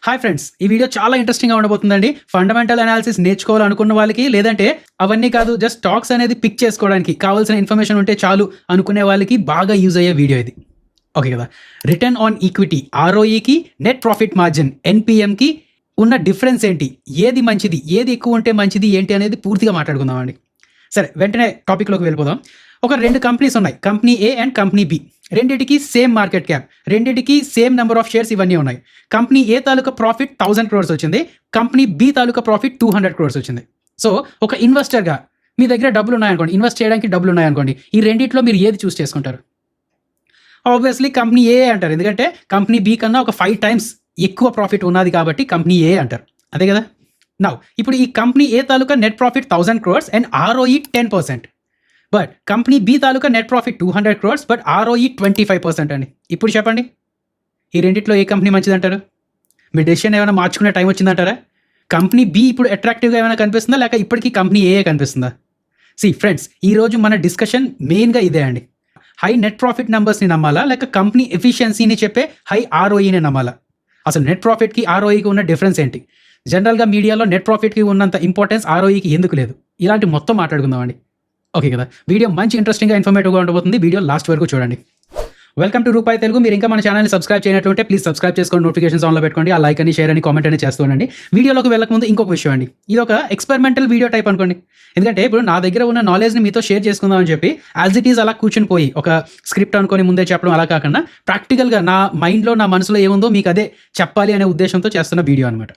Hi friends, ఈ video చాలా ఇంట్రెస్టింగ్గా ఉండబోతుందండి. ఫండమెంటల్ అనాలిసిస్ నేర్చుకోవాలనుకున్న వాళ్ళకి, లేదంటే అవన్నీ కాదు జస్ట్ స్టాక్స్ అనేది పిక్ చేసుకోవడానికి కావాల్సిన ఇన్ఫర్మేషన్ ఉంటే చాలు అనుకునే వాళ్ళకి బాగా యూజ్ అయ్యే వీడియో ఇది. ఓకే కదా. రిటర్న్ ఆన్ ఈక్విటీ ఆర్ఓఈకి, నెట్ ప్రాఫిట్ మార్జిన్ ఎన్పిఎంకి ఉన్న డిఫరెన్స్ ఏంటి, ఏది మంచిది, ఏది ఎక్కువ ఉంటే మంచిది ఏంటి అనేది పూర్తిగా మాట్లాడుకుందామండి. సరే, వెంటనే టాపిక్లోకి వెళ్ళిపోదాం. ఒక రెండు కంపెనీస్ ఉన్నాయి, company A and company B. రెండింటికి సేమ్ మార్కెట్ క్యాప్, రెండింటికి సేమ్ నెంబర్ ఆఫ్ షేర్స్ ఇవన్నీ ఉన్నాయి. కంపెనీ ఏ తాలూకా ప్రాఫిట్ 1000 crores వచ్చింది, కంపెనీ బి తాలూకా ప్రాఫిట్ 200 crores వచ్చింది. సో ఒక ఇన్వెస్టర్గా మీ దగ్గర డబ్బులు ఉన్నాయనుకోండి, ఇన్వెస్ట్ చేయడానికి డబ్బులు ఉన్నాయనుకోండి, ఈ రెండిట్లో మీరు ఏది చూస్ చేసుకుంటారు? ఆబ్వియస్లీ కంపెనీ ఏ అంటారు, ఎందుకంటే కంపెనీ బి కన్నా ఒక 5 times ఎక్కువ ప్రాఫిట్ ఉన్నది కాబట్టి కంపెనీ ఏ అంటారు, అదే కదా. నౌ ఇప్పుడు ఈ కంపెనీ ఏ తాలూకా net profit 1000 crores and ROE 10%. But company B తాలూకా net profit 200 crores but ROE 25% అండి. ఇప్పుడు చెప్పండి, ఈ రెండిట్లో ఏ కంపెనీ మంచిదంటారు? మీ డెసిషన్ ఏమైనా మార్చుకునే టైం వచ్చిందంటారా? కంపెనీ బి ఇప్పుడు అట్రాక్టివ్గా ఏమైనా కనిపిస్తుందా, లేక ఇప్పటికీ కంపెనీ ఏ కనిపిస్తుందా? సి ఫ్రెండ్స్, ఈరోజు మన డిస్కషన్ మెయిన్గా ఇదే అండి. హై నెట్ ప్రాఫిట్ నెంబర్స్ని నమ్మాలా, లేక కంపెనీ ఎఫిషియన్సీని చెప్పే హై ఆర్ఓఈని నమ్మాలా? అసలు నెట్ ప్రాఫిట్కి ఆర్ఓఈకి ఉన్న డిఫరెన్స్ ఏంటి? జనరల్గా మీడియాలో నెట్ ప్రాఫిట్కి ఉన్నంత ఇంపార్టెన్స్ ఆర్ఓఈకి ఎందుకు లేదు? ఇలాంటి మొత్తం మాట్లాడుకుందామండి. ఓకే కదా. వీడియో మంచి ఇంట్రెస్టింగ్గా ఇన్ఫర్మేటివ్గా ఉండబోతుంది. వీడియో లాస్ట్ వరకు చూడండి. వెల్కమ్ టు రూపాయి తెలుగు. మీరు ఇంకా మన ఛానల్ని సబ్స్క్రైబ్ చేయనట్లుంటే ప్లీజ్ సబ్స్క్రైబ్ చేసుకోండి, నోటిఫికేషన్స్ ఆన్లో పెట్టుకోండి, ఆ లైక్ అని షేర్ అని కామెంట్ అని చేస్తూ ఉండండి. వీడియోలోకి వెళ్ళకముందు ఇంకొక విషయం అండి, ఇది ఒక ఎక్స్పెరిమెంటల్ వీడియో టైప్ అనుకోండి. ఎందుకంటే ఇప్పుడు నా దగ్గర ఉన్న నాలెడ్జ్ని మీతో షేర్ చేసుకుందామని చెప్పి యాజ్ ఇట్ ఈజ్ అలా కూర్చుని పోయి ఒక స్క్రిప్ట్ అనుకొని ముందే చెప్పడం అలా కాకుండా ప్రాక్టికల్గా నా మైండ్లో నా మనసులో ఏముందో మీకు అదే చెప్పాలి అనే ఉద్దేశంతో చేస్తున్న వీడియో అనమాట.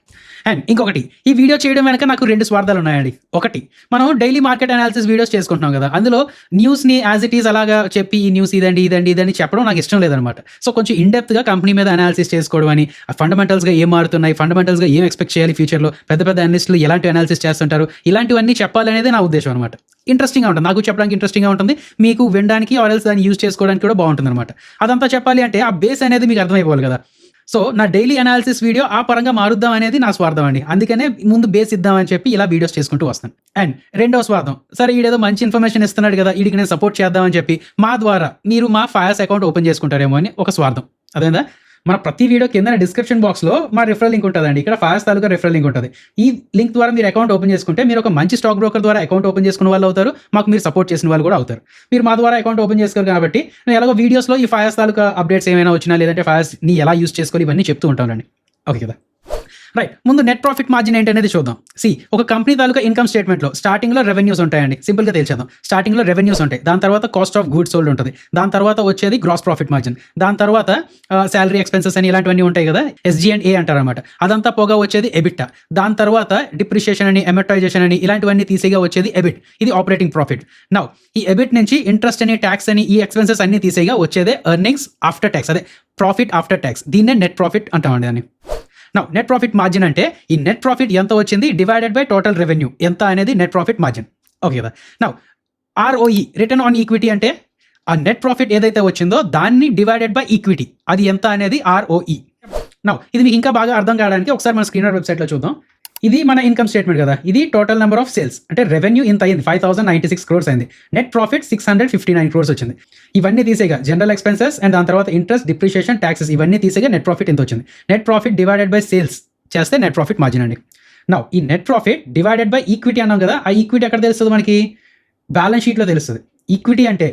అండ్ ఇంకొకటి, ఈ వీడియో చేయడం వెనక నాకు 2 స్వార్థాలు ఉన్నాయండి. ఒకటి, మనం డైలీ మార్కెట్ అనాలిసిస్ వీడియోస్ చేసుకుంటున్నాం కదా, అందులో న్యూస్ని యాజ్ ఇట్ ఈజ్ అలాగా చెప్పి ఈ న్యూస్ ఇదండి ఇదండి ఇదని చెప్పడం నాకు ఇష్టం లేదనమాట. సో కొంచెం ఇన్డెప్త్గా కంపెనీ మీద అనాలిసిస్ చేసుకోవడం అని, ఫండమెంటల్స్గా ఏం మారుతున్నాయి, ఫండమెంటల్స్గా ఏం ఎక్స్పెక్ట్ చేయాలి ఫ్యూచర్లో, పెద్ద పెద్ద అనలిస్టులు ఎలాంటి అనాలిసిస్ చేస్తుంటారు, ఇలాంటివన్నీ చెప్పాలనేది నా ఉద్దేశం అనమాట. ఇంట్రెస్టింగ్గా ఉంటుంది, నాకు చెప్పడానికి ఇంట్రెస్టింగ్గా ఉంటుంది, మీకు వినడానికి ఆర్ఎల్స్ దాన్ని యూజ్ చేసుకోవడానికి కూడా బాగుంటుంది అనమాట. అదంతా చెప్పాలి అంటే ఆ బేస్ అనేది మీకు అర్థమైపోవాలి కదా. సో నా డైలీ అనాలిసిస్ వీడియో ఆ పరంగా మారుద్దాం అనేది నా స్వార్థం అండి. అందుకనే ముందు బేస్ ఇద్దామని చెప్పి ఇలా వీడియోస్ చేసుకుంటూ వస్తాను. అండ్ రెండో స్వార్థం, సరే ఈడేదో మంచి ఇన్ఫర్మేషన్ ఇస్తున్నాడు కదా, వీడికి నేను సపోర్ట్ చేద్దామని చెప్పి మా ద్వారా మీరు మా ఫయాస్ అకౌంట్ ఓపెన్ చేసుకుంటారేమో అని ఒక స్వార్థం. అదేందా, మన ప్రతి వీడియో కింద డిస్క్రిప్షన్ బాక్స్లో మా రిఫరల్ లింక్ ఉంటుందండి. ఇక్కడ ఫయాస్ తాలూకా రిఫరల్ లింక్ ఉంటుంది. ఈ లింక్ ద్వారా మీరు అకౌంట్ ఓపెన్ చేసుకుంటే మీరు ఒక మంచి స్టాక్ బ్రోకర్ ద్వారా అకౌంట్ ఓపెన్ చేసుకున్న వాళ్ళు అవుతారు, మాకు మీరు సపోర్ట్ చేసిన వాళ్ళు కూడా అవుతారు. మీరు మా ద్వారా అకౌంట్ ఓపెన్ చేసుకోరు కాబట్టి నేను ఎలాగో వీడియోస్లో ఈ ఫయాస్ తాలూకా అప్డేట్స్ ఏమైనా వచ్చినా, లేదంటే ఫయాస్ని ఎలా యూస్ చేసుకోవాలి ఇవన్నీ చెప్తూ ఉంటానండి. ఓకే కదా. రైట్, ముందు నెట్ ప్రాఫిట్ మార్జిన్ ఏంటి అనేది చూద్దాం. ఒక కంపెనీ తాలూకా ఇన్కమ్ స్టేట్మెంట్లో స్టార్టింగ్లో రెవెన్యూస్ ఉంటాయండి. సింపుల్గా తెలిసేద్దాం. స్టార్టింగ్లో రెవెన్యూస్ ఉంటాయి, దాని తర్వాత కాస్ట్ ఆఫ్ గూడ్స్ సోల్డ్ ఉంటుంది, దాని తర్వాత వచ్చేది గ్రాస్ ప్రాఫిట్ మార్జిన్, దాని తర్వాత శాలరీ ఎక్స్పెన్సెస్ అని ఇలాంటివన్నీ ఉంటాయి కదా, SG&A అంటారు అనమాట. అదంతా పోగా వచ్చేది ఎబిట్టా, దాని తర్వాత డిప్రిషియేషన్ అని, అమర్టైజేషన్ అని ఇలాంటివన్నీ తీసేగా వచ్చేది ఎబిట్. ఇది ఆపరేటింగ్ ప్రాఫిట్. నౌ ఈ ఎబిట్ నుంచి ఇంట్రెస్ట్ అని, ట్యాక్స్ అని, ఈ ఎక్స్పెన్సెస్ అన్ని తీసేగా వచ్చేదే ఎర్నింగ్స్ ఆఫ్టర్ ట్యాక్స్, అదే ప్రాఫిట్ ఆఫ్టర్ ట్యాక్స్. దీన్నే నెట్ ప్రాఫిట్ అంటామండి దాన్ని. నౌ నెట్ ప్రాఫిట్ మార్జిన్ అంటే ఈ నెట్ ప్రాఫిట్ ఎంత వచ్చింది డివైడెడ్ బై టోటల్ రెవెన్యూ ఎంత అనేది నెట్ ప్రాఫిట్ మార్జిన్. ఓకే కదా. Now ROE, return on equity, అంటే ఆ నెట్ ప్రాఫిట్ ఏదైతే వచ్చిందో దాన్ని డివైడెడ్ బై ఈక్విటీ, అది ఎంత అనేది ROE. నౌ ఇది మీకు ఇంకా బాగా అర్థం కావడానికి ఒకసారి మన స్క్రీనర్ వెబ్సైట్లో చూద్దాం. ఇది మన ఇన్కమ్ స్టేట్మెంట్ కదా, ఇది టోటల్ నెంబర్ ఆఫ్ సేల్స్, అంటే రెవెన్యూ ఇంత అయింది, 5096 crores అయింది, నెట్ ప్రాఫిట్ 659 crores వచ్చింది. ఇవన్నీ తీసేగా జనరల్ ఎక్స్పెన్సెస్ అండ్ దాని తర్వాత ఇంట్రెస్ట్, డిప్రిషియేషన్, ట్యాక్సెస్ ఇవన్నీ తీసేగా నెట్ ప్రాఫిట్ ఎంత వచ్చింది. Net profit divided by sales చేస్తే నెట్ ప్రాఫిట్ మార్జిన్ అండి. నౌ ఈ net profit divided by equity అన్నాం కదా, ఆ ఈక్విటీ ఎక్కడ తెలుస్తుంది మనకి? బ్యాలెన్స్ షీట్లో తెలుస్తుంది. ఈక్విటీ అంటే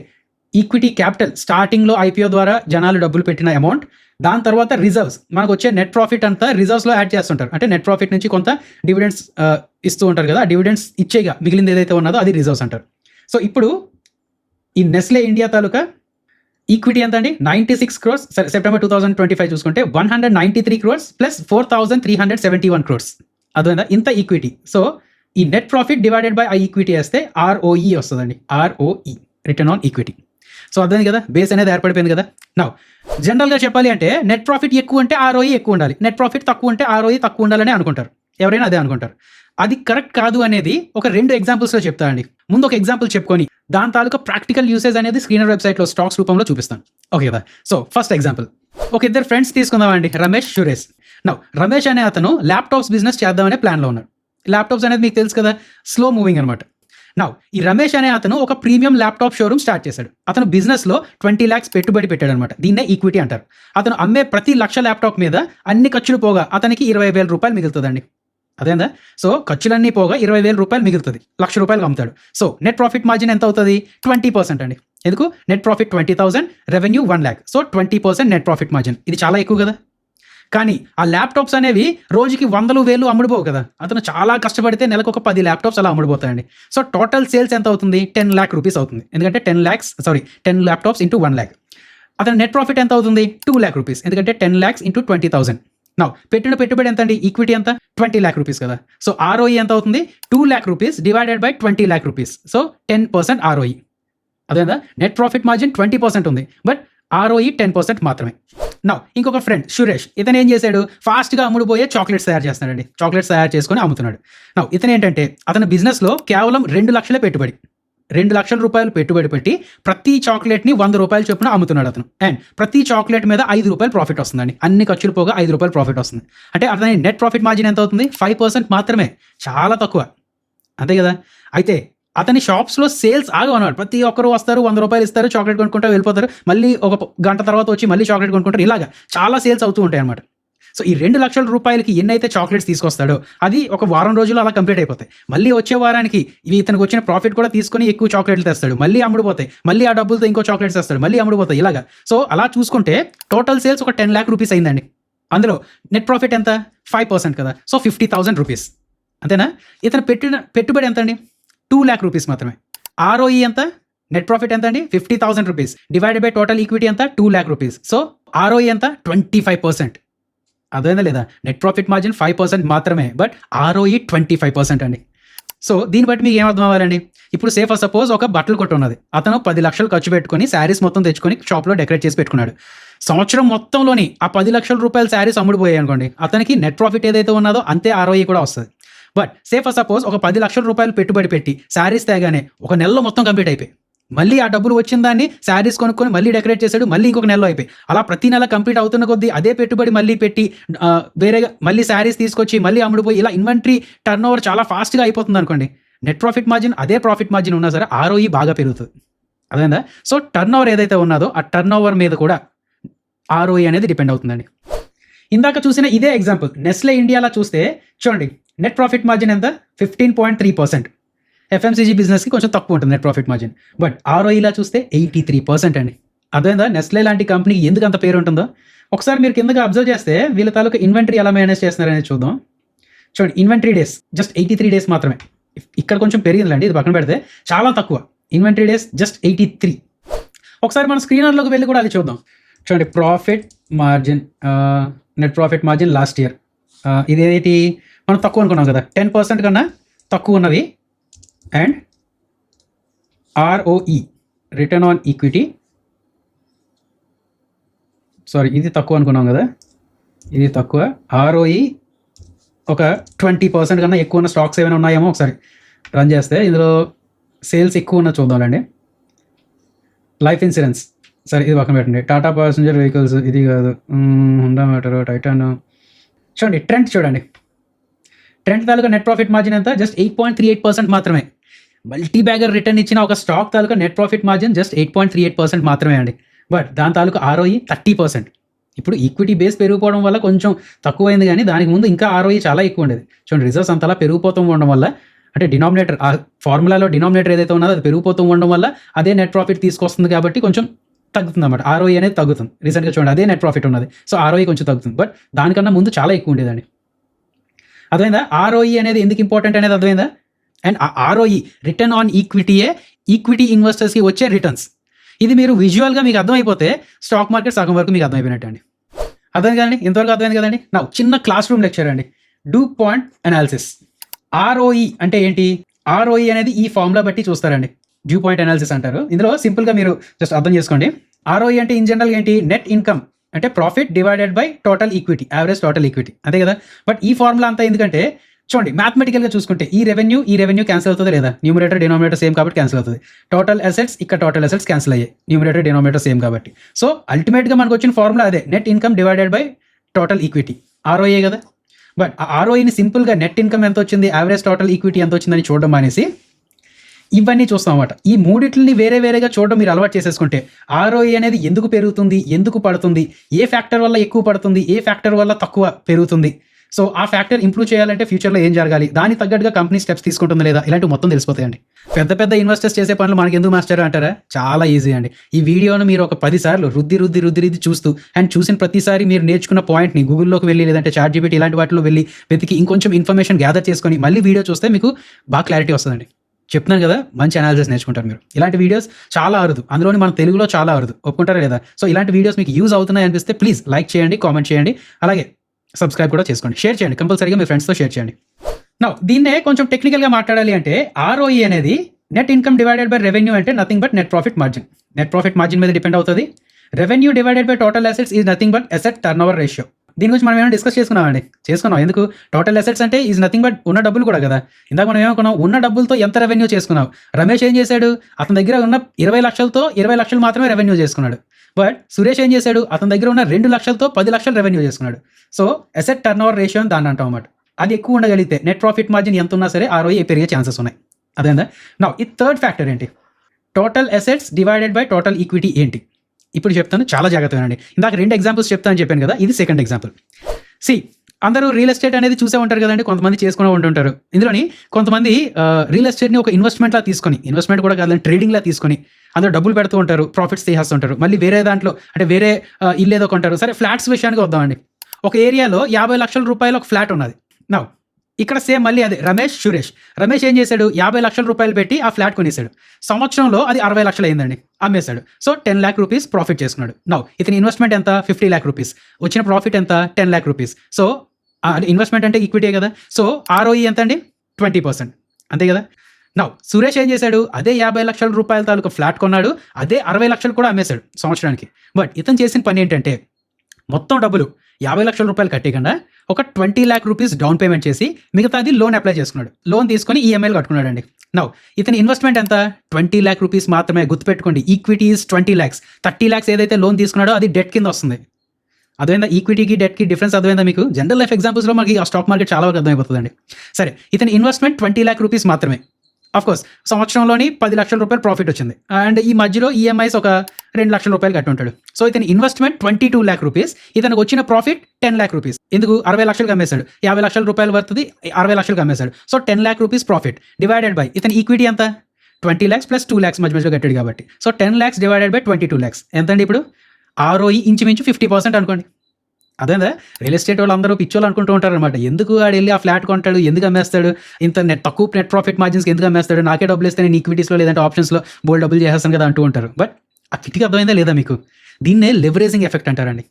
ఈక్విటీ క్యాపిటల్, స్టార్టింగ్లో IPO ద్వారా జనాలు డబ్బులు పెట్టిన అమౌంట్, దాని తర్వాత రిజర్వ్స్, మనకు వచ్చే నెట్ ప్రాఫిట్ అంతా రిజర్వ్స్లో యాడ్ చేస్తుంటారు. అంటే నెట్ ప్రాఫిట్ నుంచి కొంత డివిడెండ్స్ ఇస్తూ ఉంటారు కదా, ఆ డివిడెండ్స్ ఇచ్చేగా మిగిలింది ఏదైతే ఉన్నదో అది రిజర్వ్స్ అంటారు. సో ఇప్పుడు ఈ నెస్లే ఇండియా తాలూకా ఈక్విటీ ఎంత అండి? 96 crores. సరే, సెప్టెంబర్ 2025 చూసుకుంటే 193 crores ప్లస్ 4371 crores. అదేనా ఇంత ఈక్విటీ. సో ఈ నెట్ ప్రాఫిట్ డివైడెడ్ బై ఆ ఈక్విటీ వేస్తే ROE వస్తుందండి. ROE, return on equity. So అర్థమైంది కదా, బేస్ అనేది ఏర్పడిపోయింది కదా. నౌ జనరల్గా చెప్పాలి అంటే నెట్ ప్రాఫిట్ ఎక్కువ ఉంటే ROE ఎక్కువ ఉండాలి, నెట్ ప్రాఫిట్ తక్కువ ఉంటే ROE తక్కువ ఉండాలని అనుకుంటారు, ఎవరైనా అదే అనుకుంటారు. అది కరెక్ట్ కాదు అనేది ఒక 2 ఎగ్జాంపుల్స్లో చెప్తానండి. ముందు ఒక ఎగ్జాంపుల్ చెప్పుకొని దాని తాలూకా ప్రాక్టికల్ యూసేజ్ అనేది స్క్రీనర్ వెబ్సైట్లో స్టాక్స్ రూపంలో చూపిస్తాను. ఓకే కదా. సో ఫస్ట్ ఎగ్జాంపుల్, ఒక ఇద్దరు ఫ్రెండ్స్ తీసుకుందామండి, రమేష్, సురేష్. నౌ రమేష్ అనే అతను ల్యాప్టాప్స్ బిజినెస్ చేద్దామనే ప్లాన్లో ఉన్నాడు. ల్యాప్టాప్స్ అనేది మీకు తెలుసు కదా, స్లో మూవింగ్ అనమాట. నౌ ఈ రమేష్ అనే అతను ఒక ప్రీమియం ల్యాప్టాప్ షోరూమ్ స్టార్ట్ చేశాడు. అతను బిజినెస్లో 20 lakhs పెట్టుబడి పెట్టాడు అనమాట. దీన్నే ఈక్విటీ అంటారు. అతను అమ్మే ప్రతి 1,00,000 ల్యాప్టాప్ మీద అన్ని ఖర్చులు పోగా అతనికి 20,000 రూపాయలు మిగులుతుందండి. అదేందా? సో ఖర్చులన్నీ పోగా 20,000 రూపాయలు మిగులుతుంది. 1,00,000 రూపాయలు అమ్ముతాడు. సో నెట్ ప్రాఫిట్ మార్జిన్ ఎంత అవుతుంది? 20% అండి. ఎందుకు? Net profit 20,000, revenue 1 lakh. So 20% net profit margin. ఇది చాలా ఎక్కువ కదా. కానీ ఆ ల్యాప్టాప్స్ అనేవి రోజుకి 100,000 అమ్ముడుపోవు కదా. అతను చాలా కష్టపడితే నెలకు ఒక 10 ల్యాప్టాప్స్ అలా అమ్ముడుపోతాయండి. సో టోటల్ సేల్స్ ఎంత అవుతుంది? 10 lakh రూపీస్ అవుతుంది. ఎందుకంటే 10 ల్యాప్టాప్స్ ఇంటూ 1 lakh. అతని నెట్ ప్రాఫిట్ ఎంత అవుతుంది? 2 lakh రూపీస్. ఎందుకంటే 10 lakhs ఇంటూ 20,000. నౌ పెట్టిన పెట్టుబడి ఎంత అండి? ఈక్విటీ ఎంత? 20 lakh రూపీస్ కదా. సో ROE ఎంత అవుతుంది? 2 lakh rupees divided by 20 lakh rupees. So 10% ROE. అదేదా? నెట్ ప్రాఫిట్ మార్జిన్ 20% ఉంది, బట్ ROE 10% మాత్రమే. నౌ ఇంకొక ఫ్రెండ్ సురేష్, ఇతను ఏం చేశాడు? ఫాస్ట్గా అమ్ముడుపోయే చాక్లెట్స్ తయారు చేస్తున్నాడండి. చాక్లెట్స్ తయారు చేసుకొని అమ్ముతున్నాడు. నౌ ఇతను ఏంటంటే అతని బిజినెస్లో కేవలం 2 లక్షల పెట్టుబడి, 2 లక్షల రూపాయలు పెట్టుబడి పెట్టి ప్రతి చాక్లెట్ని 100 రూపాయలు చొప్పున అమ్ముతున్నాడు అతను. అండ్ ప్రతి చాక్లెట్ మీద 5 రూపాయలు ప్రాఫిట్ వస్తుందండి. అన్ని ఖర్చులు పోగా 5 రూపాయలు ప్రాఫిట్ వస్తుంది. అంటే అతని నెట్ ప్రాఫిట్ మార్జిన్ ఎంత అవుతుంది? 5% మాత్రమే. చాలా తక్కువ, అంతే కదా. అయితే అతని షాప్స్లో సేల్స్ ఆగమన్నాడు. ప్రతి ఒక్కరు వస్తారు, 100 రూపాయలు ఇస్తారు, చాక్లెట్ కొనుక్కుంటారు, వెళ్ళిపోతారు. మళ్ళీ ఒక గంట తర్వాత వచ్చి మళ్ళీ చాక్లెట్ కొనుక్కుంటారు. ఇలాగా చాలా సేల్స్ అవుతూ ఉంటాయి అనమాట. సో ఈ 2 లక్షల రూపాయలకి ఎన్నైతే చాక్లెట్స్ తీసుకొస్తాడో అది ఒక వారం రోజులు అలా కంప్లీట్ అయిపోతాయి. మళ్ళీ వచ్చే వారానికి ఇవి ఇతనికి వచ్చిన ప్రాఫిట్ కూడా తీసుకొని ఎక్కువ చాక్లెట్లు తెస్తాడు. మళ్ళీ అమ్ముడుపోతాయి. మళ్ళీ ఆ డబ్బులతో ఇంకో చాక్లెట్స్ తెస్తాడు. మళ్ళీ అమ్ముడుపోతాయి. ఇలాగా సో అలా చూసుకుంటే టోటల్ సేల్స్ ఒక 10 lakh రూపీస్ అయిందండి. అందులో నెట్ ప్రాఫిట్ ఎంత? 5% కదా. సో 50,000 రూపీస్, అంతేనా. ఇతను పెట్టిన పెట్టుబడి ఎంత అండి? 2 lakh రూపీస్ మాత్రమే. ROE ఎంత? నెట్ ప్రాఫిట్ ఎంత అండి? 50,000 rupees divided by total equity ఎంత? 2 lakh రూపీస్. సో ROE ఎంత? 25%. అదేనా లేదా? నెట్ ప్రాఫిట్ మార్జిన్ 5% మాత్రమే, బట్ ROE 25% అండి. సో దీన్ని బట్టి మీకు ఏం అర్థం అవ్వాలండి? ఇప్పుడు సే ఫర్ సపోజ్ ఒక బట్టలు కొట్టు ఉన్నది. అతను 10 లక్షలు ఖర్చు పెట్టుకొని శారీస్ మొత్తం తెచ్చుకొని షాప్లో డెకరేట్ చేసి పెట్టుకున్నాడు. సంవత్సరం మొత్తంలోని ఆ 10 లక్షల రూపాయల శారీస్ అమ్ముడుపోయాయి అనుకోండి, అతనికి నెట్ ప్రాఫిట్ ఏదైతే ఉన్నదో అంతే ROE కూడా వస్తుంది. బట్ సే ఫర్ సపోజ్ ఒక 10 లక్షల రూపాయలు పెట్టుబడి పెట్టి శారీస్ తేగానే ఒక నెలలో మొత్తం కంప్లీట్ అయిపోయి, మళ్ళీ ఆ డబ్బులు వచ్చిన దాన్ని శారీస్ కొనుక్కొని మళ్ళీ డెకరేట్ చేశాడు, మళ్ళీ ఇంకొక నెలలో అయిపోయి, అలా ప్రతి నెల కంప్లీట్ అవుతున్న కొద్దీ అదే పెట్టుబడి మళ్ళీ పెట్టి వేరేగా మళ్ళీ శారీస్ తీసుకొచ్చి మళ్ళీ అమ్ముడుపోయి ఇలా ఇన్వెంటరీ టర్న్ ఓవర్ చాలా ఫాస్ట్గా అయిపోతుంది అనుకోండి. నెట్ ప్రాఫిట్ మార్జిన్ అదే ప్రాఫిట్ మార్జిన్ ఉన్నా సరే ROE బాగా పెరుగుతుంది. అదేందా? సో టర్న్ ఓవర్ ఏదైతే ఉన్నదో ఆ టర్న్ ఓవర్ మీద కూడా ROE అనేది డిపెండ్ అవుతుందండి. ఇందాక చూసిన ఇదే ఎగ్జాంపుల్ నెస్లే ఇండియాలో చూస్తే చూడండి, నెట్ ప్రాఫిట్ మార్జిన్ ఎంత? 15.3%. FMCG బిజినెస్కి కొంచెం తక్కువ ఉంటుంది నెట్ ప్రాఫిట్ మార్జిన్, బట్ ROEలా చూస్తే 83% అండి. అదేందా? నెస్లే లాంటి కంపెనీకి ఎందుకు అంత పేరు ఉంటుందో ఒకసారి మీరు కిందగా అబ్జర్వ్ చేస్తే వీళ్ళ తాలూకా ఇన్వెంటరీ ఎలా మేనేజ్ చేస్తున్నారనేది చూద్దాం. చూడండి, ఇన్వెంటరీ డేస్ జస్ట్ 83 days మాత్రమే. ఇక్కడ కొంచెం పెరిగిందండి, ఇది పక్కన పెడితే చాలా తక్కువ. Inventory days just 83. ఒకసారి మన స్క్రీనర్లోకి వెళ్ళి కూడా అది చూద్దాం. చూడండి, profit margin, net profit margin last year ఇదేంటి మనం తక్కువ అనుకున్నాం కదా, 10% కన్నా తక్కువ ఉన్నవి. And ROE, return on equity, sorry ఇది తక్కువ అనుకున్నాం కదా, ఇది తక్కువ. ROE ఒక 20% కన్నా ఎక్కువ ఉన్న స్టాక్స్ ఏమైనా ఉన్నాయేమో ఒకసారి రన్ చేస్తే ఇందులో సేల్స్ ఎక్కువ ఉన్న చూద్దామండి. లైఫ్ ఇన్సూరెన్స్, సరే ఇది పక్కన పెట్టండి. టాటా ప్యాసింజర్ వెహికల్స్ ఇది కాదు, హుండా మోటార్, టైటాన్. చూడండి ట్రెండ్ తాలూకా నెట్ ప్రాఫిట్ మార్జిన్ ఎంత? జస్ట్ 8.38% మాత్రమే. మల్టీ బ్యాగర్ రిటర్న్ ఇచ్చిన ఒక స్టాక్ తాలూకా నెట్ ప్రాఫిట్ మార్జిన్ జస్ట్ 8.38% మాత్రమే అండి. బట్ దాని తాలూకా ROE 30%. ఇప్పుడు ఈక్విటీ బేస్ పెరిగిపోవడం వల్ల కొంచెం తక్కువైంది, కానీ దానికి ముందు ఇంకా ROE చాలా ఎక్కువ ఉండేది. చూడండి, రిజర్వ్స్ అంతలా పెరిగిపోతూ ఉండడం వల్ల, అంటే డినామినేటర్, ఆ ఫార్ములాలో డినామినేటర్ ఏదైతే ఉన్నదో అది పెరిగిపోతూ ఉండడం వల్ల అదే నెట్ ప్రాఫిట్ తీసుకొస్తుంది కాబట్టి కొంచెం తగ్గుతుంది అన్నమాట. ROE అనేది తగ్గుతుంది. రీసెంట్గా చూడండి అదే నెట్ ప్రాఫిట్ ఉన్నది, సో ROE కొంచెం తగ్గుతుంది. బట్ దానికన్నా ముందు చాలా ఎక్కువ ఉండేదండి. అర్థమైందా? ROE అనేది ఎందుకు ఇంపార్టెంట్ అనేది అర్థమైందా? అండ్ ఆ ROE, రిటర్న్ ఆన్ ఈక్విటీయే ఈక్విటీ ఇన్వెస్టర్స్కి వచ్చే రిటర్న్స్. ఇది మీరు విజువల్గా మీకు అర్థమైపోతే స్టాక్ మార్కెట్ సగం వరకు మీకు అర్థమైపోయినట్టు అండి. అర్థం కదండి, ఇంతవరకు అర్థమైంది కదండి. నా చిన్న క్లాస్ రూమ్ లెక్చర్ అండి, డ్యూ పాయింట్ అనాలిసిస్. ROE అంటే ఏంటి? ROE అనేది ఈ ఫార్ములా బట్టి చూస్తారండి, డ్యూ పాయింట్ అనాలిసిస్ అంటారు. ఇందులో సింపుల్గా మీరు జస్ట్ అర్థం చేసుకోండి. ROE అంటే ఇన్ జనరల్ ఏంటి? నెట్ ఇన్కమ్ అంటే profit divided by total equity, average total equity, అంతే కదా. బట్ ఈ ఫార్ములా అంతా ఎందుకంటే చూడండి, మ్యాథమెటికల్గా చూసుకుంటే ఈ రెవెన్యూ క్యాన్సిల్ అవుతుంది లేదా? న్యూమరేటర్ డినామినేటర్ సేమ్ కాబట్టి క్యాన్సిల్ అవుతుంది. టోటల్ అసెట్స్, ఇక్కడ టోటల్ అసెట్స్ క్యాన్సిల్ అయ్యాయి, న్యూమరేటర్ డినామినేటర్ సేమ్ కాబట్టి. సో అల్టిమేట్గా మనకు వచ్చిన ఫార్ములా అదే, net income divided by total equity, ROE కదా. బట్ ఆ ROEని సింపుల్గా నెట్ ఇన్కమ్ ఎంత వచ్చింది, యావరేజ్ టోటల్ ఈక్విటీ ఎంత వచ్చిందని చూడడం అనేసి ఇవన్నీ చూస్తాం అన్నమాట. ఈ మూడిట్లని వేరే వేరేగా చూడడం మీరు అలవాటు చేసేసుకుంటే ఆర్ఓఈ అనేది ఎందుకు పెరుగుతుంది, ఎందుకు పడుతుంది, ఏ ఫ్యాక్టర్ వల్ల ఎక్కువ పడుతుంది, ఏ ఫ్యాక్టర్ వల్ల తక్కువ పెరుగుతుంది, సో ఆ ఫ్యాక్టర్ ఇంప్రూవ్ చేయాలంటే ఫ్యూచర్లో ఏం జరగాలి, దానికి తగ్గట్టుగా కంపెనీ స్టెప్స్ తీసుకుంటుంది లేదా, ఇలాంటి మొత్తం తెలిసిపోతాయండి. పెద్ద పెద్ద ఇన్వెస్టర్స్ చేసే పనులు మనకి ఎందుకు మాస్టర్ అంటారా? చాలా ఈజీ అండి. ఈ వీడియోను మీరు ఒక 10 సార్లు రుద్ది చూస్తూ అండ్ చూసిన ప్రతిసారి మీరు నేర్చుకున్న పాయింట్ని గూగుల్లోకి వెళ్ళి లేదంటే ChatGPT ఇలాంటి వాటిలో వెళ్ళి వెతికి ఇంకొంచెం ఇన్ఫర్మేషన్ గ్యాదర్ చేసుకొని మళ్ళీ వీడియో చూస్తే మీకు బాగా క్లారిటీ వస్తుందండి. చెప్తున్నాను కదా, మంచి అనాలిసిస్ నేర్చుకుంటారు మీరు. ఇలాంటి వీడియోస్ చాలా అరుదు, అందులోని మన తెలుగులో చాలా అరుదు, ఒప్పుకుంటారా లేదా? సో ఇలాంటి వీడియోస్ మీకు యూజ్ అవుతున్నాయి అనిపిస్తే ప్లీజ్ లైక్ చేయండి, కామెంట్ చేయండి, అలాగే సబ్స్క్రైబ్ కూడా చేసుకోండి, షేర్ చేయండి, కంపల్సరీగా మీ ఫ్రెండ్స్తో షేర్ చేయండి. నౌ దీన్నే కొంచెం టెక్నికల్గా మాట్లాడాలి అంటే ఆర్ఓఈ అనేది net income divided by revenue అంటే nothing but net profit margin. Net profit margin మీద డిపెండ్ అవుతుంది. Revenue divided by total assets is nothing but asset turnover ratio. దీని గురించి మనం ఏమైనా డిస్కస్ చేసుకున్నాం. ఎందుకు? టోటల్ అసెట్స్ అంటే ఈజ్ నథింగ్ బట్ ఉన్న డబ్బులు కూడా కదా. ఇందాక మనం ఏమనుకున్నాం, ఉన్న డబ్బులతో ఎంత రెవెన్యూ చేసుకున్నాం. రమేష్ ఏం చేశాడు, అతని దగ్గర ఉన్న 20 లక్షలతో 20 లక్షలు మాత్రమే రెవెన్యూ చేసుకున్నాడు. బట్ సురేష్ ఏం చేశాడు, అతని దగ్గర ఉన్న 2 లక్షలతో 10 లక్షలు రెవెన్యూ చేసుకున్నాడు. So asset turnover ratio అని దాన్ని అంటాం అన్నమాట. అది ఎక్కువ ఉండగలిగితే నెట్ ప్రాఫిట్ మార్జిన్ ఎంత ఉన్నా సరే ఆర్ఓఈ పెరిగే ఛాన్సెస్ ఉన్నాయి. అదేందా? నౌ ఈ థర్డ్ ఫ్యాక్టర్ ఏంటి? Total assets divided by total equity ఏంటి? ఇప్పుడు చెప్తాను, చాలా జాగ్రత్తగా వినండి. ఇందాక 2 ఎగ్జాంపుల్స్ చెప్తానని చెప్పాను కదా, ఇది సెకండ్ ఎగ్జాంపుల్. అందరూ రియల్ ఎస్టేట్ అనేది చూసే ఉంటారు కదండి, కొంతమంది చేసుకునే ఉంటుంటారు. ఇందులోని కొంతమంది రియల్ ఎస్టేట్ని ఒక ఇన్వెస్ట్మెంట్లా తీసుకొని, ఇన్వెస్ట్మెంట్ కూడా కాదండి ట్రేడింగ్లా తీసుకొని అందులో డబ్బులు పెడుతూ ఉంటారు, ప్రాఫిట్స్ తీసేస్తుంటారు. మళ్ళీ వేరే దాంట్లో అంటే వేరే ఇల్లు ఏదో కొంటారు. సరే, ఫ్లాట్స్ విషయానికి వద్దామండి. ఒక ఏరియాలో 50 లక్షల రూపాయలు ఒక ఫ్లాట్ ఉన్నది. నౌ ఇక్కడ సేమ్ మళ్ళీ అదే రమేష్ ఏం చేశాడు, 50 లక్షల రూపాయలు పెట్టి ఆ ఫ్లాట్ కొనేసాడు. సంవత్సరంలో అది 60 లక్షలు అయిందండి, అమ్మేశాడు. సో 10 lakh రూపీస్ ప్రాఫిట్ చేసుకున్నాడు. నౌ ఇతని ఇన్వెస్ట్మెంట్ ఎంత? 50 lakh రూపీస్. వచ్చిన ప్రాఫిట్ ఎంత? 10 lakh రూపీస్. సో ఇన్వెస్ట్మెంట్ అంటే ఈక్విటీ కదా. సో ఆర్ఓఈ ఎంత అండి? 20%, అంతే కదా. నౌ సురేష్ ఏం చేశాడు, అదే 50 లక్షల రూపాయల తాలూకు ఫ్లాట్ కొన్నాడు, అదే 60 లక్షలు కూడా అమ్మేశాడు సంవత్సరానికి. బట్ ఇతను చేసిన పని ఏంటంటే మొత్తం డబ్బులు 50 లక్షల రూపాయలు కట్టేయకుండా ఒక 20 lakh రూపీస్ డౌన్ పేమెంట్ చేసి మిగతాది లోన్ అప్లై చేసుకున్నాడు. లోన్ తీసుకొని ఈఎంఐలు కట్టుకున్నాడు అండి. నౌ ఇతని ఇన్వెస్ట్మెంట్ ఎంత? 20 lakh రూపీస్ మాత్రమే. గుర్తుపెట్టుకోండి, ఈక్విటీ ఈజ్ 20 lakhs. 30 lakhs ఏదైతే లోన్ తీసుకున్నాడో అది డెట్ కింద వస్తుంది. అదేందా ఈక్విటీకి డెట్కి డిఫరెన్స్? అదేందా మీకు? జనరల్ లైఫ్ ఎగ్జాంపుల్స్లో మనకి ఆ స్టాక్ మార్కెట్ చాలా వరకు అర్థమైపోతుందండి. సరే, ఇతని ఇన్వెస్ట్మెంట్ 20 lakh రూపీస్ మాత్రమే. కోర్స్ సంవత్సరంలోని 10 లక్షల రూపాయలు ప్రాఫిట్ వచ్చింది అండ్ ఈ మధ్యలో ఈఎంఐస్ ఒక 2 లక్షల రూపాయలు కట్టి ఉంటాడు. సో ఇతని ఇన్వెస్ట్మెంట్ 22 lakh రూపీస్, ఇతనికి వచ్చిన ప్రాఫిట్ 10 lakh రూపీస్. ఎందుకు? 60 లక్షలకు అమ్మేశాడు. 50 లక్షల రూపాయలు వర్తది 60 లక్షలకు అమ్మేశాడు. So 10 lakh rupees profit divided by ఇతని ఈక్విటీ ఎంత? 20 lakhs ప్లస్ 2 lakhs మధ్యలో కట్టాడు కాబట్టి. So 10 lakhs divided by 22 lakhs ఎంతండి? ఇప్పుడు ఆర్ఓఈ ఇంచుమించు 50% అనుకోండి. అదేందా రియల్ ఎస్టేట్ వాళ్ళు అందరూ పిచ్చోళ్ళు అనుకుంటూ ఉంటారు అనమాట. ఎందుకు ఆడు వెళ్ళి ఆ ఫ్లాట్ కొంటాడు, ఎందుకు అమ్మేస్తాడు, ఇంత తక్కువ నెట్ ప్రాఫిట్ మార్జిన్స్కి ఎందుకు అమ్మేస్తాడు, నాకే డబ్బులు ఇస్తే నేను ఈక్విటీస్లో లేదంటే ఆప్షన్స్లో బోల్డ్ డబ్బులు చేసేస్తాను కదా అంటూ ఉంటారు. బట్ ఆ కిటికీ అర్థమైందా లేదా మీకు? దీన్నే లెవరేజింగ్ ఎఫెక్ట్ అంటారండి.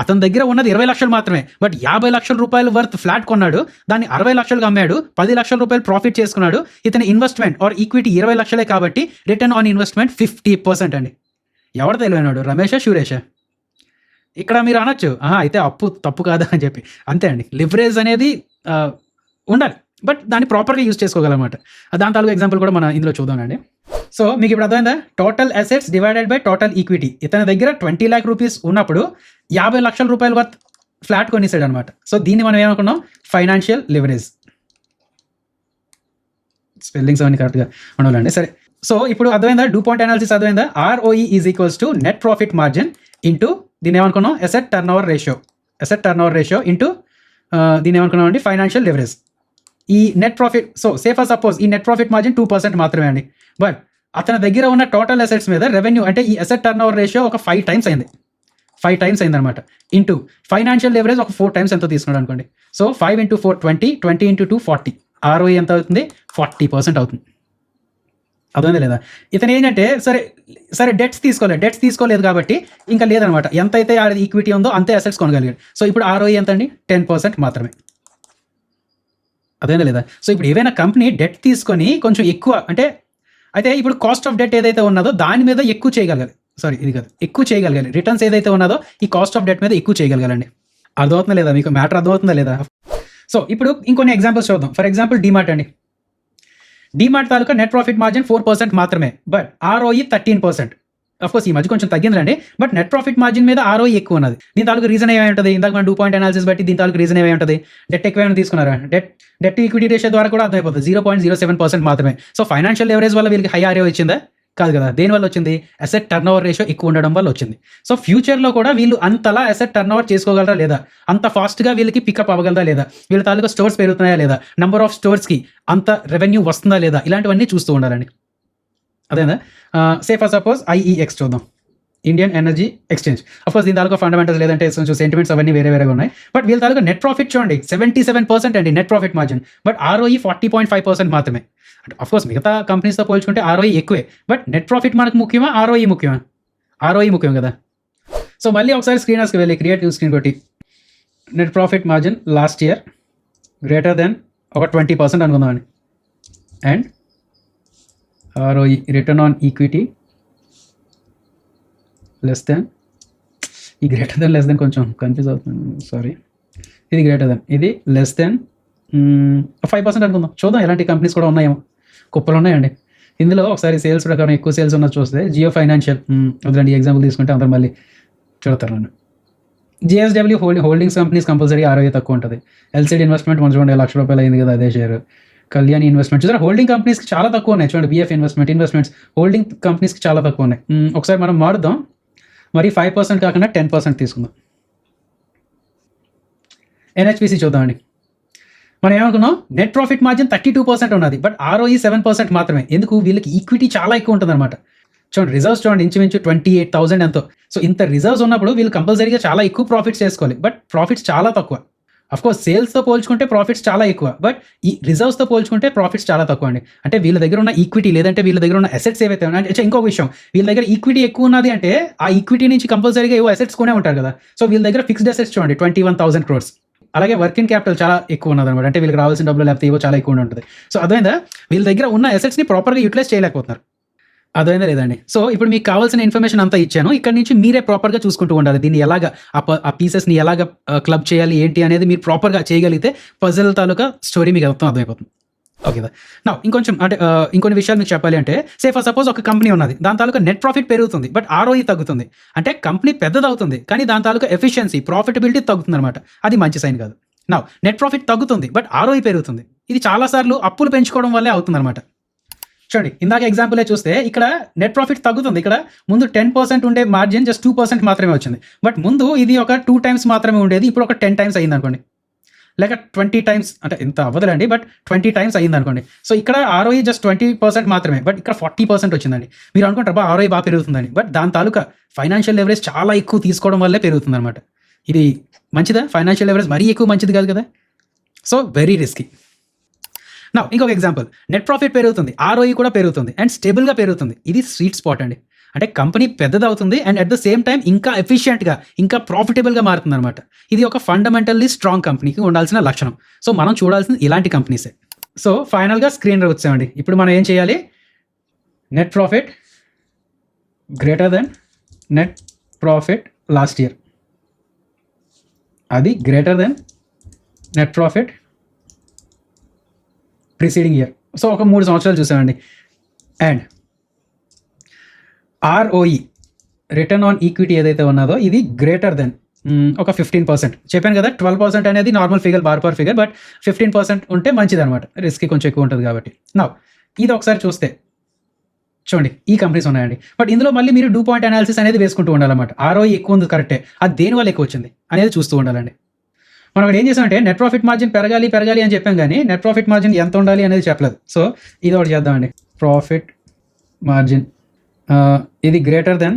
అతని దగ్గర ఉన్నది 20 లక్షలు మాత్రమే, బట్ 50 లక్షల రూపాయలు వర్త్ ఫ్లాట్ కొన్నాడు, దాన్ని 60 లక్షలకు అమ్మాడు, 10 లక్షల రూపాయలు ప్రాఫిట్ చేసుకున్నాడు. ఇతని ఇన్వెస్ట్మెంట్ ఆర్ ఈక్విటీ 20 లక్షలే కాబట్టి రిటర్న్ ఆన్ ఇన్వెస్ట్మెంట్ 50% అండి. ఎవరు తెలివైనాడు, రమేషా సురేషా? ఇక్కడ మీరు అనొచ్చు, అయితే అప్పు తప్పు కాదా అని చెప్పి. అంతే అండి, లివరేజ్ అనేది ఉండాలి, బట్ దాన్ని ప్రాపర్గా యూజ్ చేసుకోగలమాట. దాని తాలూకు ఎగ్జాంపుల్ కూడా మనం ఇందులో చూద్దామండి. సో మీకు ఇప్పుడు అర్థమైందా? Total assets divided by total equity. ఇతని దగ్గర 20 lakh రూపీస్ ఉన్నప్పుడు 50 లక్షల రూపాయల వర్త్ ఫ్లాట్ కొనేసాడు అనమాట. సో దీన్ని మనం ఏమనుకున్నాం? Financial leverage. స్పెల్లింగ్స్ అవన్నీ కరెక్ట్గా ఉండాలండి. సరే, సో ఇప్పుడు అర్థమైందా? డూ పాయింట్ అనాలిసిస్ అర్థమైందా? ROE is equals to net profit margin into దీన్ని ఏమనుకున్నాం? Asset turnover ratio into దీన్ని ఏమనుకున్నాం అండి? Financial leverage. ఈ net profit, so safe suppose ఈ నెట్ ప్రాఫిట్ మార్జిన్ 2% మాత్రమే అండి. బట్ అతని దగ్గర ఉన్న టోటల్ అసెట్స్ మీద రెవెన్యూ అంటే ఈ అసెట్ టర్న్ ఓవర్ రేషియో ఒక 5 times అయింది. 5 times అయిందనమాట. ఇంటూ ఫైనాన్షియల్ లివరేజ్ ఒక 4 times ఎంతో తీసుకున్నాడు అనుకోండి. So 5 into 4 20, 20 into 2 40. ఆర్ఓఈ ఎంత అవుతుంది? 40% అవుతుంది. అర్థమైంది లేదా? ఇతను ఏంటంటే సరే డెట్స్ తీసుకోలేదు కాబట్టి ఇంకా లేదనమాట. ఎంత అయితే ఈక్విటీ ఉందో అంతే అసెట్స్ కొనగలిగాడు. సో ఇప్పుడు ఆర్ఓఈ ఎంత అండి? 10% మాత్రమే. అదేనా లేదా? సో ఇప్పుడు ఏవైనా కంపెనీ డెట్ తీసుకొని కొంచెం ఎక్కువ అయితే ఇప్పుడు కాస్ట్ ఆఫ్ డెట్ ఏదైతే ఉన్నదో దాని మీద ఎక్కువ చేయగలగాలి. రిటర్న్స్ ఏదైతే ఉన్నదో ఈ కాస్ట్ ఆఫ్ డెట్ మీద ఎక్కువ చేయగలగాలండి. అర్థమవుతుందా లేదా మీకు? మ్యాటర్ అర్థమవుతుందా లేదా? సో ఇప్పుడు ఇంకొన్ని ఎగ్జాంపుల్స్ చూద్దాం. ఫర్ ఎగ్జాంపుల్ డిమార్ట్ అండి. డిమార్ట్ తాలూకా నెట్ ప్రాఫిట్ మార్జిన్ 4% మాత్రమే, బట్ ఆర్ఓఈ 13%. కోర్స్ ఈ మధ్య కొంచెం తగ్గిందండి, బట్ నెట్ ప్రాఫిట్ మార్జిన్ మీద ఆర్ఓఈ ఎక్కువ ఉన్నది. దీని తాలూకు రీజన్ ఏమై ఉంటుంది? ఇందాక మనం 2 పాయింట్ అనాలిసిస్ బట్టి దీని తాలూకు రీజన్ ఏమై ఉంటుంది? డెట్ ఎక్కువైనా తీసుకున్నారా? డెట్ ఈక్విటీ రేషియో ద్వారా కూడా అర్థమైపోతుంది, 0.07% మాత్రమే. సో ఫైనాన్షియల్ లెవరేజ్ వల్ల వీళ్ళకి హై ఆర్ఓ వచ్చిందా? కాదు కదా. దేని వల్ల వచ్చింది? అసెట్ టర్న్ ఓవర్ రేషియో ఎక్కువ ఉండడం వల్ల వచ్చింది. సో ఫ్యూచర్లో కూడా వీళ్ళు అంతలా అసెట్ టర్న్ ఓవర్ చేసుకోగలరా లేదా, అంత ఫాస్ట్గా వీళ్ళకి పికప్ అవ్వగలరా లేదా, వీళ్ళ తాలూకా స్టోర్స్ పెరుగుతున్నాయా లేదా, నెంబర్ ఆఫ్ స్టోర్స్కి అంత రెవెన్యూ వస్తుందా లేదా, ఇలాంటివన్నీ చూస్తూ ఉండాలండి. అదేనా? సే ఫర్ సపోజ్ IEX చూద్దాం, ఇండియన్ ఎనర్జీ ఎక్స్చేంజ్. అఫ్కోర్స్ దీని తాలూకా ఫండమెంటల్స్ లేదంటే కొంచెం సెంటిమెంట్స్ అవన్నీ వేరేగా ఉన్నాయి. బట్ వీళ్ళ తాలూకా నెట్ ప్రాఫిట్ చూడండి 77% అండి net profit margin, but ROE 40.5% మాత్రమే. అంటే అఫ్కోర్స్ మిగతా కంపెనీస్తో పోల్చుకుంటే ROE ఎక్కువే, బట్ నెట్ ప్రాఫిట్ మనకు ముఖ్యమా, ROE ముఖ్యమా? ROE ముఖ్యం కదా. సో మళ్ళీ ఒకసారి స్క్రీనర్స్కి వెళ్ళి క్రియేట్ న్యూ స్క్రీన్ కొట్టి net profit margin last year greater than ఒక 20% అనుకుందామండి, and ROE return on equity less than, ఈ గ్రేటర్ దెన్ లెస్ దెన్ కొంచెం కన్ఫ్యూజ్ అవుతుంది, సారీ. ఇది గ్రేటర్ దెన్, ఇది లెస్ దెన్ 5% అనుకుందాం. చూద్దాం ఎలాంటి కంపెనీస్ కూడా ఉన్నాయేమో, కుప్పలు ఉన్నాయండి. ఇందులో ఒకసారి సేల్స్ ప్రకారం ఎక్కువ సేల్స్ ఉన్నది చూస్తే జియో ఫైనాన్షియల్, వదిలేండి ఎగ్జాంపుల్ తీసుకుంటే అందరూ మళ్ళీ చూడతారు నన్ను. JSW holdings companies compulsory ROE తక్కువ ఉంటుంది. LCD ఇన్వెస్ట్మెంట్ మనం చూడండి ₹1,00,000 అయింది కదా అదే షేర్. కళ్యాణి ఇన్వెస్ట్మెంట్ చూసారా, హోల్డింగ్ కంపెనీస్కి చాలా తక్కువ ఉన్నాయి చూడండి. BF ఇన్వెస్ట్మెంట్స్ హోల్డింగ్ కంపెనీస్కి చాలా తక్కువ ఉన్నాయి. ఒకసారి మనం మారుద్దాం, మరి 5% కాకుండా 10% తీసుకుందాం. NHPC చూద్దామండి. మనం ఏమనుకున్నాం, నెట్ ప్రాఫిట్ మార్జిన్ 32% ఉన్నది, బట్ ROE 7% మాత్రమే. ఎందుకు? వీళ్ళకి ఈక్విటీ చాలా ఎక్కువ ఉంటుంది అనమాట. చూడండి రిజర్వ్స్ చూడండి, ఇంచుమించు 28,000 ఎంతో. సో ఇంత రిజర్వ్స్ ఉన్నప్పుడు వీళ్ళు కంపల్సరీగా చాలా ఎక్కువ ప్రాఫిట్స్ చేసుకోవాలి, బట్ ప్రాఫిట్స్ చాలా తక్కువ. అఫ్కోర్స్ సేల్స్తో పోల్చుకుంటే ప్రాఫిట్స్ చాలా ఎక్కువ, బట్ ఈ రిజర్వ్స్తో పోల్చుకుంటే ప్రాఫిట్స్ చాలా తక్కువ అండి. అంటే వీళ్ళ దగ్గర ఉన్న ఈక్విటీ లేదంటే వీళ్ళ దగ్గర ఉన్న అసెట్స్ ఏవైతే ఉన్నాయి. ఇంకొక విషయం, వీళ్ళ దగ్గర ఈక్విటీ ఎక్కువ ఉన్నది అంటే ఆ ఈక్విటీ నుంచి కంపల్సరీగా ఏవో అసెట్స్ కొనే ఉంటారు కదా. సో వీళ్ళ దగ్గర ఫిక్స్డ్ అసెట్స్ చూడండి 21,000 crores. అలాగే వర్కింగ్ క్యాపిటల్ చాలా ఎక్కువ ఉన్నది అనమాట, అంటే వీళ్ళకి రావాల్సిన డబ్బులు లేకపోతే ఏవో చాలా ఎక్కువ ఉంటుంది. సో అదైందా, వీళ్ళ దగ్గర ఉన్న అసెట్స్ని ప్రాపర్గా యూటిలైజ్ చేయలేకపోతున్నారు. అదైందా లేదండి. సో ఇప్పుడు మీకు కావాల్సిన ఇన్ఫర్మేషన్ అంతా ఇచ్చాను, ఇక్కడ నుంచి మీరే ప్రాపర్గా చూసుకుంటూ ఉండాలి. దీన్ని ఎలాగా ఆ పీసెస్ని ఎలాగ క్లబ్ చేయాలి ఏంటి అనేది మీరు ప్రాపర్గా చేయగలిగితే పజిల్ తాలూకా స్టోరీ మీకు మొత్తం అర్థమైపోతుంది. ఓకే కదా. నా ఇంకొంచెం అంటే ఇంకొన్ని విషయాలు మీకు చెప్పాలి అంటే, సే ఫర్ సపోజ్ ఒక కంపెనీ ఉన్నది, దాని తాలూకా నెట్ ప్రాఫిట్ పెరుగుతుంది, బట్ ROE తగ్గుతుంది. అంటే కంపెనీ పెద్దదవుతుంది కానీ దాని తాలూకా ఎఫిషియన్సీ ప్రాఫిటబిలిటీ తగ్గుతుంది అనమాట. అది మంచి సైన్ కాదు. నా నెట్ ప్రాఫిట్ తగ్గుతుంది బట్ ROE పెరుగుతుంది. ఇది చాలాసార్లు అప్పులు పెంచుకోవడం వల్లే అవుతుంది అనమాట. చూడండి ఇందాక ఎగ్జాంపులే చూస్తే ఇక్కడ నెట్ ప్రాఫిట్ తగ్గుతుంది. ఇక్కడ ముందు 10% ఉండే మార్జిన్ జస్ట్ 2% మాత్రమే వచ్చింది, బట్ ముందు ఇది ఒక 2 times మాత్రమే ఉండేది, ఇప్పుడు ఒక 10 times అయింది అనుకోండి, లేక 20 times, అంటే ఇంత అవ్వదులండి బట్ 20 times అయింది అనుకోండి. సో ఇక్కడ ROE జస్ట్ 20% మాత్రమే, బట్ ఇక్కడ 40% వచ్చిందండి. మీరు అనుకుంటారు ROE బాగా పెరుగుతుందని, బట్ దాని తాలూకా ఫైనాన్షియల్ లెవరేజ్ చాలా ఎక్కువ తీసుకోవడం వల్లే పెరుగుతుంది అనమాట. ఇది మంచిదా? ఫైనాన్షియల్ లెవరేజ్ మరీ ఎక్కువ మంచిది కాదు కదా. So very risky. నా ఇంకొక ఎగ్జాంపుల్, నెట్ ప్రాఫిట్ పెరుగుతుంది, ROE కూడా పెరుగుతుంది అండ్ స్టేబుల్గా పెరుగుతుంది. ఇది స్వీట్ స్పాట్ అండి. అంటే కంపెనీ పెద్దదవుతుంది and at the same time ఇంకా ఎఫిషియెంట్గా ఇంకా ప్రాఫిటబుల్గా మారుతుంది అనమాట. ఇది ఒక ఫండమెంటల్లీ స్ట్రాంగ్ కంపెనీకి ఉండాల్సిన లక్షణం. సో మనం చూడాల్సింది ఇలాంటి కంపెనీసే. సో ఫైనల్గా స్క్రీన్ వచ్చామండి. ఇప్పుడు మనం ఏం చేయాలి, net profit greater than net profit last year, అది greater than net profit preceding year. So ఒక 3 సంవత్సరాలు చూసామండి. And ROE return on equity ఏదైతే ఉన్నదో ఇది గ్రేటర్ దెన్ ఒక 15%. చెప్పాను కదా 12% అనేది normal figure, bar figure, but 15% ఉంటే మంచిది అనమాట, రిస్క్ కొంచెం ఎక్కువ ఉంటుంది కాబట్టి. నా ఇది ఒకసారి చూస్తే చూడండి ఈ కంపెనీస్ ఉన్నాయండి, బట్ ఇందులో మళ్ళీ మీరు డూ పాయింట్ అనాలిసిస్ అనేది వేసుకుంటూ ఉండాలన్నమాట. ROE ఎక్కువ ఉంది కరెక్టే, అది దేనివల్ల ఎక్కువ వచ్చింది అనేది చూస్తూ ఉండాలండి. మనం ఇక్కడ ఏం చేసామంటే నెట్ ప్రాఫిట్ మార్జిన్ పెరగాలి అని చెప్పాం కానీ నెట్ ప్రాఫిట్ మార్జిన్ ఎంత ఉండాలి అనేది చెప్పలేదు. సో ఇది ఒకటి చేద్దామండి, ప్రాఫిట్ మార్జిన్ ఇది గ్రేటర్ దెన్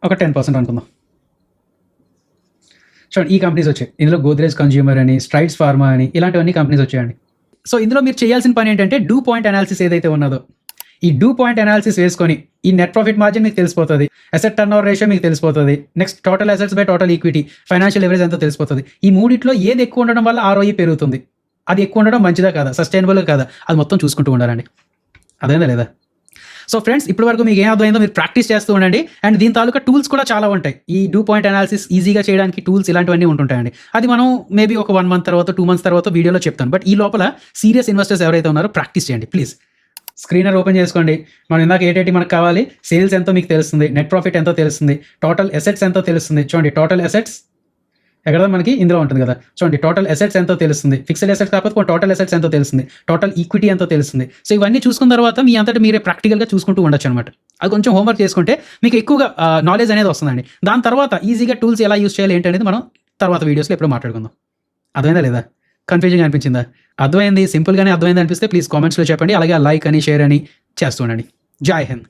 ఒక 10% అనుకుందాం. చూడండి ఈ కంపెనీస్ వచ్చాయి, ఇందులో గోద్రేజ్ కన్జ్యూమర్ అని, స్ట్రైడ్స్ ఫార్మా అని, ఇలాంటివన్నీ కంపెనీస్ వచ్చాయండి. సో ఇందులో మీరు చేయాల్సిన పని ఏంటంటే డూ పాయింట్ అనాలిసిస్ ఏదైతే ఉన్నదో ఈ డూ పాయింట్ అనాలిసిస్ వేసుకొని ఈ నెట్ ప్రాఫిట్ మార్జిన్ మీకు తెలిసిపోతుంది, అసెట్ టర్న్ ఓవర్ రేషియో మీకు తెలిసిపోతుంది, next total assets by total equity, financial leverage ఎంతో తెలిసిపోతుంది. ఈ మూడిట్లో ఏది ఎక్కువ ఉండడం వల్ల ROE పెరుగుతుంది, అది ఎక్కువ ఉండడం మంచిదా కాదా, సస్టైనబుల్ కాదా, అది మొత్తం చూసుకుంటూ ఉండాలండి. అదేందా లేదా? సో ఫ్రెండ్స్ ఇప్పటి వరకు మీకు ఏం అర్థమైందో మీరు ప్రాక్టీస్ చేస్తూ ఉండండి. అండ్ దీని తాలూకా టూల్స్ కూడా చాలా ఉంటాయి. ఈ డూ పాయింట్ అనాలిసిస్ ఈజీగా చేయడానికి టూల్స్ ఇలాంటివన్నీ ఉంటుంటాయండి. అది మనం మేబీ ఒక 1 month తర్వాత 2 months తర్వాత వీడియోలో చెప్తాను. బట్ ఈ లోపల సీరియస్ ఇన్వెస్టర్స్ ఎవరైతే ఉన్నారో ప్రాక్టీస్ చేయండి ప్లీజ్. స్క్రీనర్ ఓపెన్ చేసుకోండి. మనం ఇందాక ఏటేటి మనకు కావాలి, సేల్స్ ఎంతో మీకు తెలుస్తుంది, నెట్ ప్రాఫిట్ ఎంతో తెలుస్తుంది, టోటల్ అసెట్స్ ఎంతో తెలుస్తుంది. చూడండి టోటల్ అసెట్స్ ఎక్కడ మనకి ఇందులో ఉంటుంది కదా, చూడండి టోటల్ అసెట్స్ ఎంతో తెలుస్తుంది, ఫిక్స్డ్ అసెట్స్ కాకపోతే టోటల్ అసెట్స్ ఎంతో తెలుస్తుంది, టోటల్ ఈక్విటీ ఎంతో తెలుస్తుంది. సో ఇవన్నీ చూసుకున్న తర్వాత మీ అంతటా మీరే ప్రాక్టికల్గా చూసుకుంటూ ఉండొచ్చు అనమాట. అది కొంచెం హోంవర్క్ చేసుకుంటే మీకు ఎక్కువగా నాలెడ్జ్ అనేది వస్తుందండి. దాని తర్వాత ఈజీగా టూల్స్ ఎలా యూస్ చేయాలి ఏంటి అనేది మనం తర్వాత వీడియోస్లో ఎప్పుడో మాట్లాడుకుందాం. అర్థమైందా లేదా? కన్ఫ్యూజింగ్ అనిపించిందా? అర్థమైంది, సింపుల్గానే అర్థమైంది అనిపిస్తే ప్లీజ్ కామెంట్స్లో చెప్పండి. అలాగే లైక్ అని షేర్ అని చేస్తూ ఉండండి. జై హింద్.